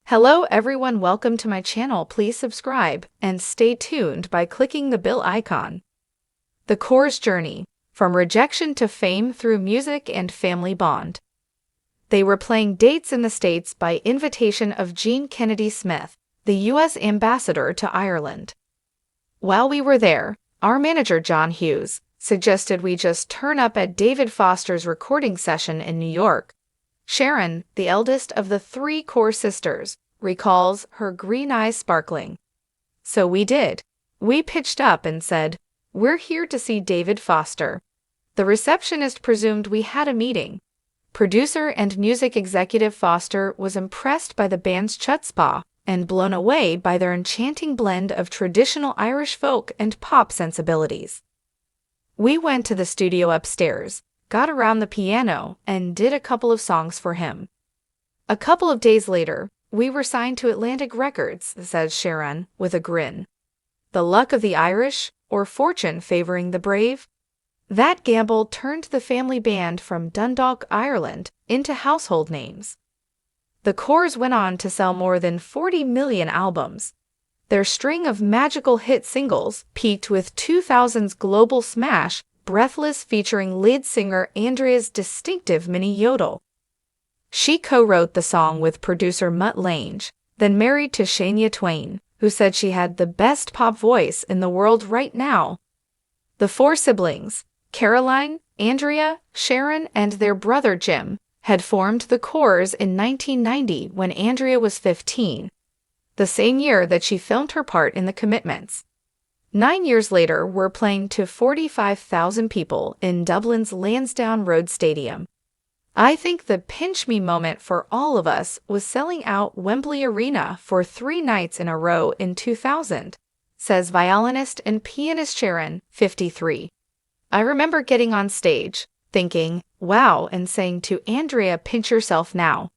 Hello everyone, welcome to my channel. Please subscribe and stay tuned by clicking the bell icon. The Corrs journey, from rejection to fame through music and family bond. They were playing dates in the States by invitation of Gene Kennedy Smith, the U.S. ambassador to Ireland. While we were there, our manager John Hughes suggested we just turn up at David Foster's recording session in New York. Sharon, the eldest of the three Corrs sisters, recalls her green eyes sparkling. So we did. We pitched up and said, "We're here to see David Foster." The receptionist presumed we had a meeting. Producer and music executive Foster was impressed by the band's chutzpah and blown away by their enchanting blend of traditional Irish folk and pop sensibilities. We went to the studio upstairs, got around the piano, and did a couple of songs for him. A couple of days later, we were signed to Atlantic Records, says Sharon, with a grin. The luck of the Irish, or fortune favoring the brave? That gamble turned the family band from Dundalk, Ireland, into household names. The Corrs went on to sell more than 40 million albums. Their string of magical hit singles peaked with 2000's global smash, Breathless, featuring lead singer Andrea's distinctive mini yodel. She co-wrote the song with producer Mutt Lange, then married to Shania Twain, who said she had the best pop voice in the world right now. The four siblings, Caroline, Andrea, Sharon, and their brother Jim, had formed the Corrs in 1990 when Andrea was 15, the same year that she filmed her part in The Commitments. 9 years later, we're playing to 45,000 people in Dublin's Lansdowne Road Stadium. I think the pinch me moment for all of us was selling out Wembley Arena for 3 nights in a row in 2000, says violinist and pianist Sharon, 53. I remember getting on stage, thinking, wow, and saying to Andrea, pinch yourself now.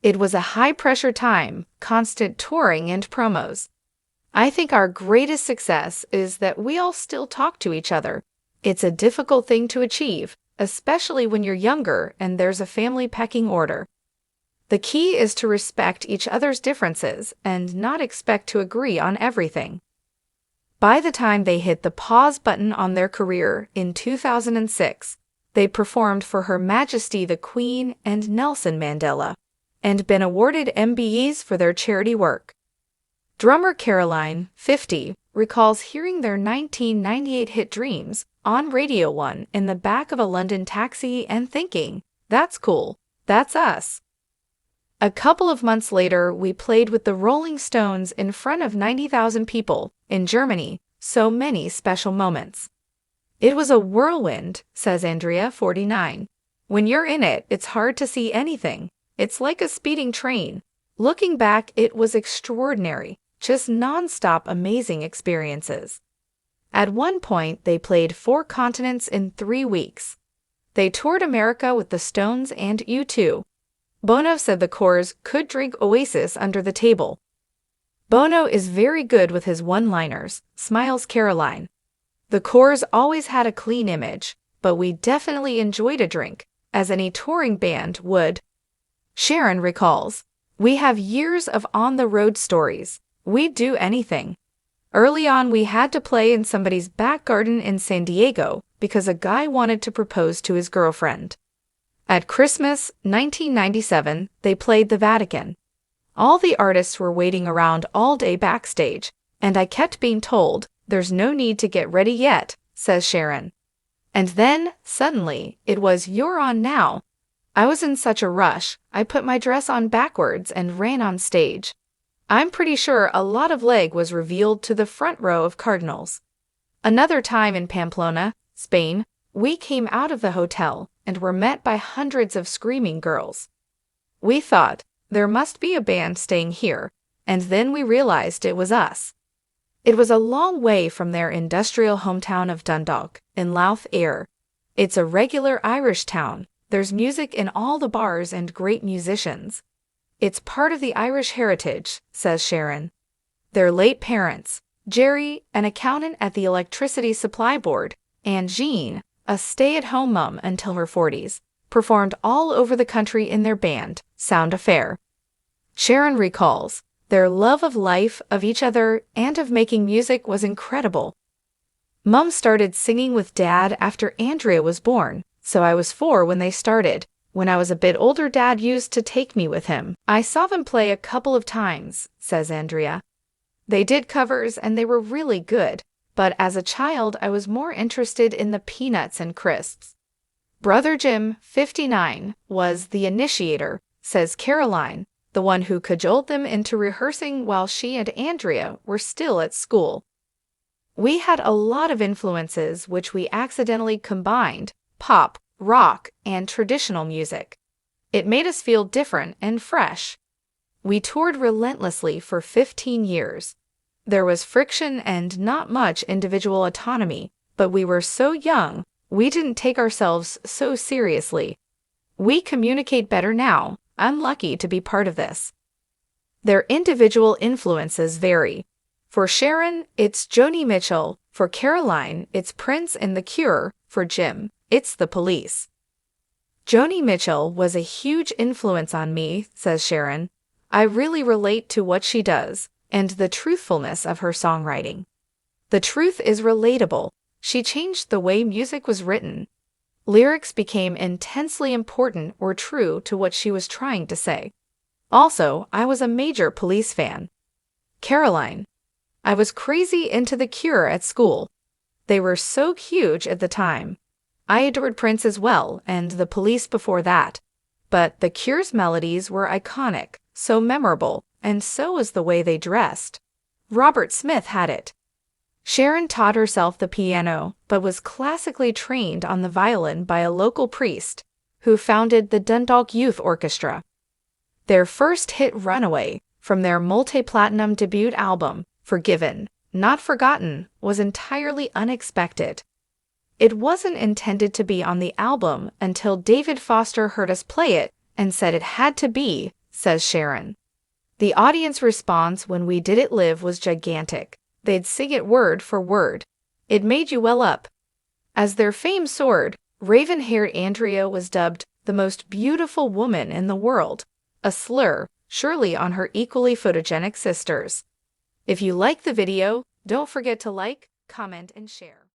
It was a high-pressure time, constant touring and promos. I think our greatest success is that we all still talk to each other. It's a difficult thing to achieve, especially when you're younger and there's a family pecking order. The key is to respect each other's differences and not expect to agree on everything. By the time they hit the pause button on their career in 2006, they performed for Her Majesty the Queen and Nelson Mandela, and been awarded MBEs for their charity work. Drummer Caroline, 50, recalls hearing their 1998 hit Dreams on Radio 1 in the back of a London taxi and thinking, that's cool, that's us. A couple of months later, we played with the Rolling Stones in front of 90,000 people in Germany, so many special moments. It was a whirlwind, says Andrea, 49. When you're in it, it's hard to see anything. It's like a speeding train. Looking back, it was extraordinary. Just non-stop amazing experiences. At one point, they played 4 continents in 3 weeks. They toured America with the Stones and U2. Bono said the Corrs could drink Oasis under the table. Bono is very good with his one-liners, smiles Caroline. The Corrs always had a clean image, but we definitely enjoyed a drink, as any touring band would. Sharon recalls, we have years of on-the-road stories. We'd do anything. Early on, we had to play in somebody's back garden in San Diego because a guy wanted to propose to his girlfriend. At Christmas 1997, they played the Vatican. All the artists were waiting around all day backstage, and I kept being told, there's no need to get ready yet, says Sharon. And then, suddenly, it was, you're on now. I was in such a rush, I put my dress on backwards and ran on stage. I'm pretty sure a lot of leg was revealed to the front row of cardinals. Another time in Pamplona, Spain, we came out of the hotel and were met by hundreds of screaming girls. We thought, there must be a band staying here, and then we realized it was us. It was a long way from their industrial hometown of Dundalk, in Louth Air. It's a regular Irish town. There's music in all the bars and great musicians. It's part of the Irish heritage, says Sharon. Their late parents, Jerry, an accountant at the Electricity Supply Board, and Jean, a stay-at-home mom until her 40s, performed all over the country in their band, Sound Affair. Sharon recalls, their love of life, of each other, and of making music was incredible. Mom started singing with Dad after Andrea was born, so I was 4 when they started. When I was a bit older, Dad used to take me with him. I saw them play a couple of times, says Andrea. They did covers and they were really good, but as a child I was more interested in the peanuts and crisps. Brother Jim, 59, was the initiator, says Caroline, the one who cajoled them into rehearsing while she and Andrea were still at school. We had a lot of influences which we accidentally combined, pop, rock, and traditional music. It made us feel different and fresh. We toured relentlessly for 15 years. There was friction and not much individual autonomy, but we were so young, we didn't take ourselves so seriously. We communicate better now. I'm lucky to be part of this. Their individual influences vary. For Sharon, it's Joni Mitchell. For Caroline, it's Prince and The Cure. For Jim, it's The Police. Joni Mitchell was a huge influence on me, says Sharon. I really relate to what she does and the truthfulness of her songwriting. The truth is relatable. She changed the way music was written. Lyrics became intensely important or true to what she was trying to say. Also, I was a major Police fan. Caroline. I was crazy into The Cure at school. They were so huge at the time. I adored Prince as well, and The Police before that. But The Cure's melodies were iconic, so memorable, and so was the way they dressed. Robert Smith had it. Sharon taught herself the piano, but was classically trained on the violin by a local priest, who founded the Dundalk Youth Orchestra. Their first hit, Runaway, from their multi-platinum debut album, Forgiven, Not Forgotten, was entirely unexpected. It wasn't intended to be on the album until David Foster heard us play it and said it had to be, says Sharon. The audience response when we did it live was gigantic. They'd sing it word for word. It made you well up. As their fame soared, raven-haired Andrea was dubbed the most beautiful woman in the world, a slur, surely on her equally photogenic sisters. If you like the video, don't forget to like, comment, and share.